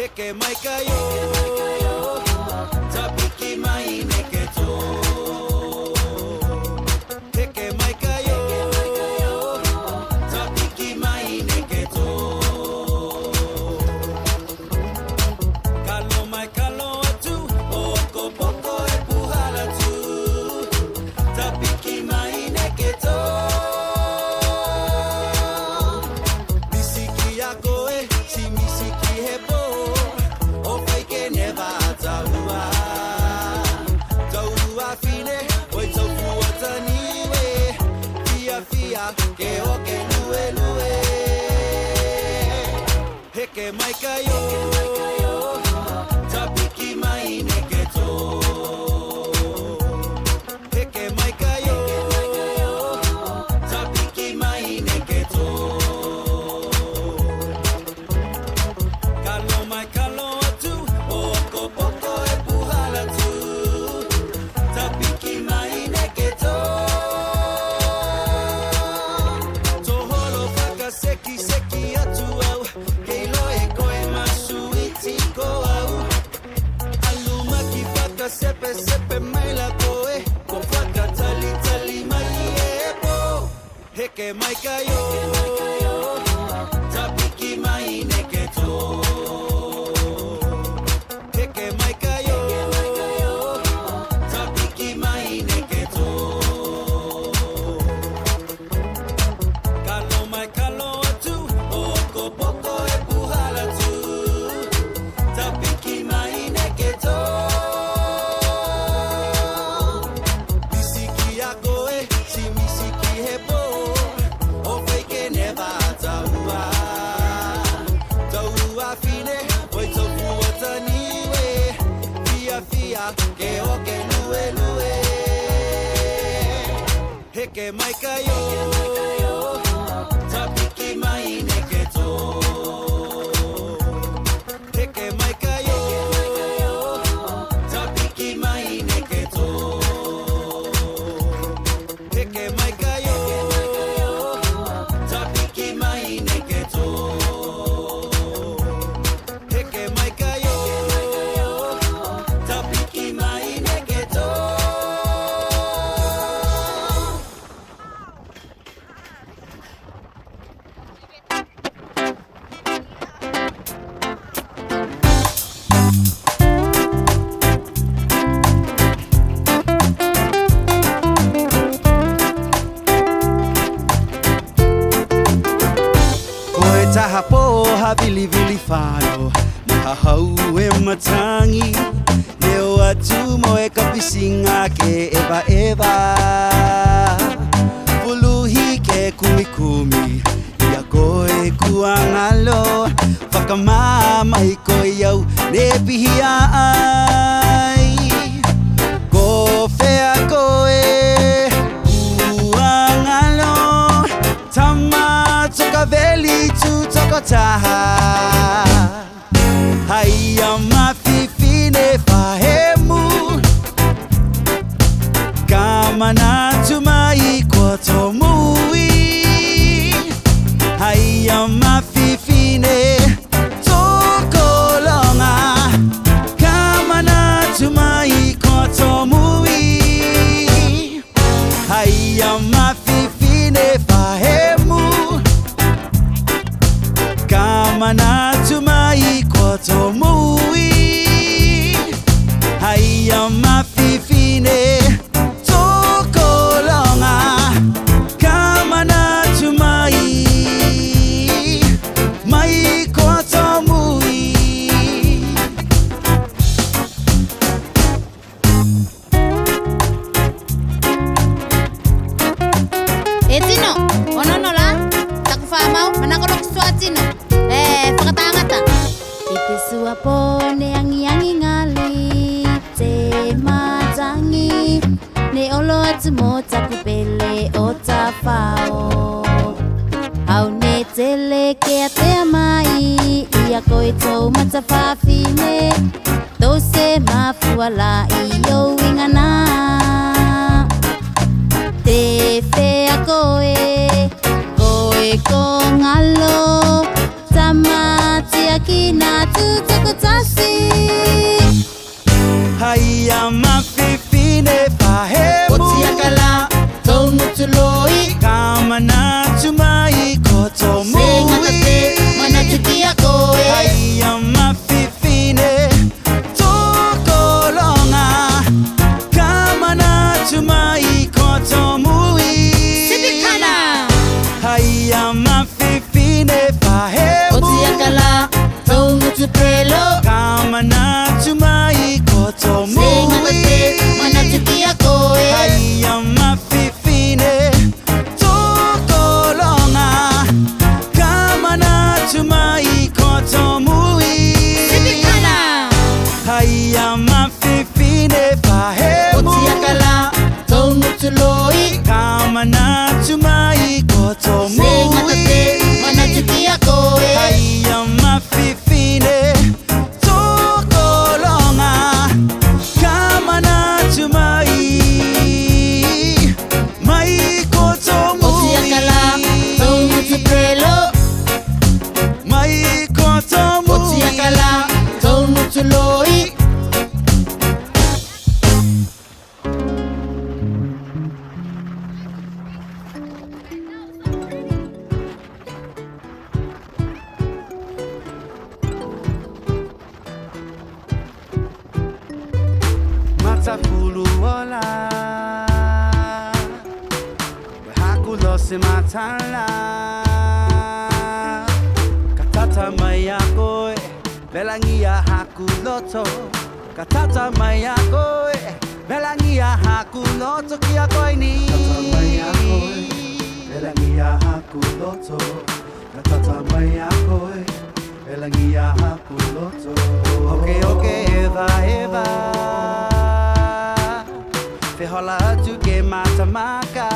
Heke maikayo, tapiki mai neketo. Heke maikayo, tapiki mai neketo. Kalo mai kalo atu, oko poko e puhala tu. Tapiki mai neketo. Misiki yako e, si misiki hebo. Fine, oi tofu ota niue, fia, ke oke lue. Heke maikayo, tapiki mai neketo. Heke maikayo, tapiki mai neketo. Kalo mai kalo atu, oko poko e puhala tu. Tapiki mai neketo. Toholo whaka seki atu au. Kei loe koe masuiti ko au. Alumaki whaka sepe maila koe. Ko whaka tali mai e po. Heke maikayo, tapiki mai neketo. Heke maikayo, tapiki mai neketo. Kalo mai kalo atu, oko poko e puhala tu. Tapiki mai neketo. Misiki yako e, si misiki hebo. O fake never taua. Taua fine, oi tofu ota niue. Fia, ke oke lue. Heke maikayo, tapiki mai neketo. Heke maikayo, tapiki mai neketo. Heke maikayo, tapiki mai neketo. Heke maikayo, tapiki mai neketo. Koe taha poha vili whāno. Maha hau e matangi. Leo atu mo e kapisinga ke eva. Puluhi ke kumi. Ia koe kuangalo. Whakamama i koe iau ne pihi ai. Ko whea koe kuangalo. Tamakautoga tu toko taha. Haia mawhiwhine whahemu. Kamana tumai kua tomui. Haia mawhiwhine toko longa. Kamana tumai kua tomui. Haia mawhiwhine whahemu. Kamana tumai kua tomui. Haia mawhiwhine toko longa. Kamana tumai mai kua tomui. Etino, ono nola, takufamau, manakolok suatino. Whakatangata. Ite suapone angi ngali te matangi. Ne olo atu mo takupele o tawhao. Au ne tele ke atea mai. Ia koe tau matawhawhine. Tau se mafuala i o ingana. Te whea koe ko ngalo. Tamati akina tu toko tasi Haya mafifine fahemu Otiakala Tonu tuloi Kama na tumai kotomui Sengate Manatukia koe Haya mafifine tokolonga Kama na tumai kotomui Sibikana Haya mafifine fahemu Otiakala Tonu tupelo Kama na tumai kotomui Sengate Manatukia koe Haya mafifine tokolonga Kama na tumai kotomui Sibikana Haya mafifine fahemu Otiakala Tonu tuloi Kama na tumai kotomui Sengate Manatukia koe Haya mafifine tokolonga Kama na tumai mai kotomui Otiakala Tonu tupelo mai kotomui Otiakala Tonu tuloi Matakulu wala Hakulo se matala Katata mayakoe Belangia hakuloto Katata mayakoe Belangia hakuloto Kia koini Katata mayakoe Belangia hakuloto Katata mayakoe Belangia hakuloto Okay, Eva Fe hola atu ke matamaka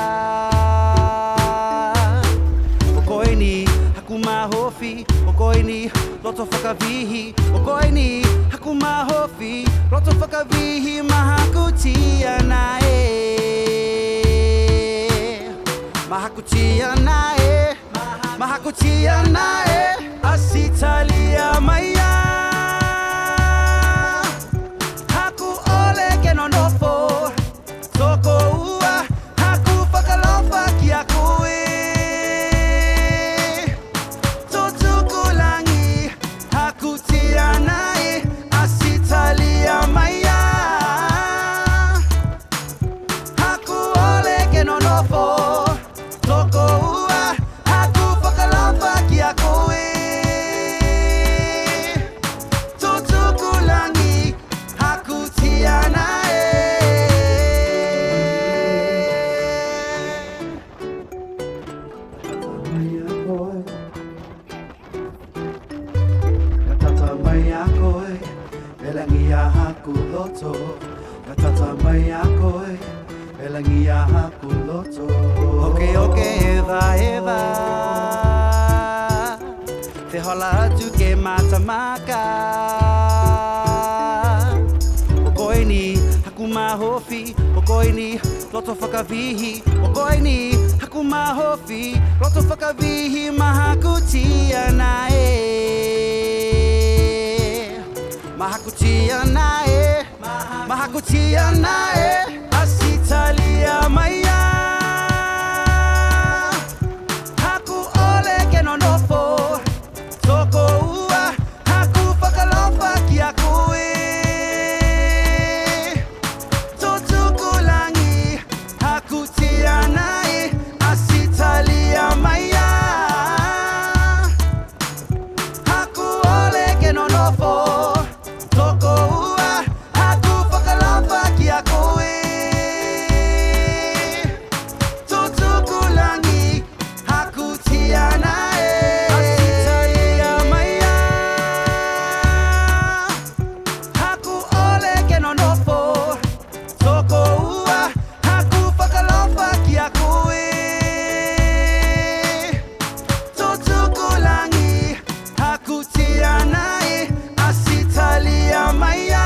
Okoini hakuma hofi Okoini loto whakavihi Okoini hakuma hofi Loto whakavihi mahakutia nae Mahakutia nae Mahakutia nae Asitalia maya Haku ole ke no nofo Toko ua Haku whakalofa ki a koe Totukulangi Haku tia nai Asitalia maya Haku ole ke no nofo Toko ua Haku whakalofa ki a koe Totukulangi Haku tia nai Belangia hakuloto Katata mayakoe Belangia hakuloto Okay, Eva Te hola atu ke matamaka Okoini hakuma hofi Okoini loto whakavihi Okoini hakuma hofi Loto whakavihi mahakutia nae Mahakutia nae Mahakutia nae Asitalia maya Haku ole ke no nofo Toko ua Haku whakalofa ki a koe Totukulangi Hakutia nae Asitalia maya Haku ole ke no nofo Toko ua, haku whakalofa ki a koe Totukulangi, haku tia nae Asitalia maya Haku ole ke no nofo Toko ua, haku whakalofa ki a koe Totukulangi, haku tia nae Asitalia maya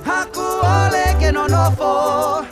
Haku ole ke no nofo